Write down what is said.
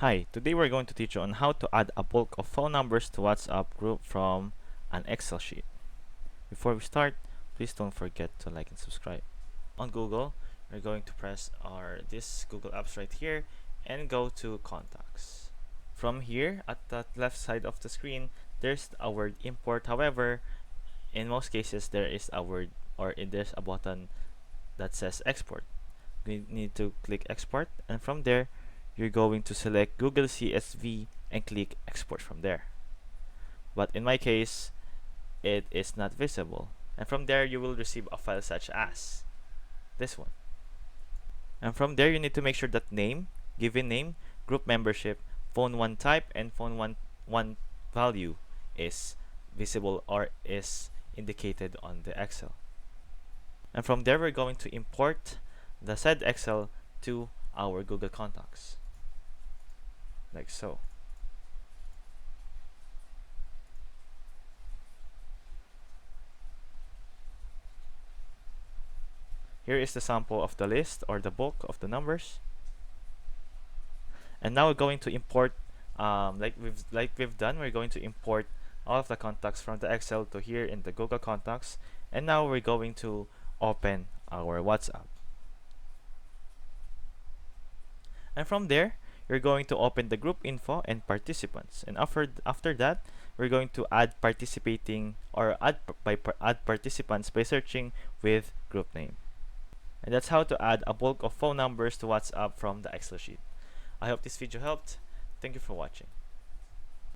Hi, today we're going to teach you on how to add a bulk of phone numbers to WhatsApp group from an Excel sheet. Before we start, please don't forget to like and subscribe. On Google, we're going to press this Google Apps right here and go to Contacts. From here, at the left side of the screen, there's a word import. However, in most cases, there is a word there's a button that says export. You need to click export, and from there you're going to select Google CSV and click export from there. But in my case, it is not visible, and from there you will receive a file such as this one. And from there you need to make sure that name, given name, group membership, phone 1 type, and phone 1 value is visible or is indicated on the Excel. And from there we're going to import the said Excel to our Google Contacts, like so. Here is the sample of the list or the bulk of the numbers. And now we're going to import, like we've done, we're going to import all of the contacts from the Excel to here in the Google Contacts. And now we're going to open our WhatsApp. And from there, you're going to open the group info and participants. And after that, we're going to add participating or add participants by searching with group name. And that's how to add a bulk of phone numbers to WhatsApp from the Excel sheet. I hope this video helped. Thank you for watching.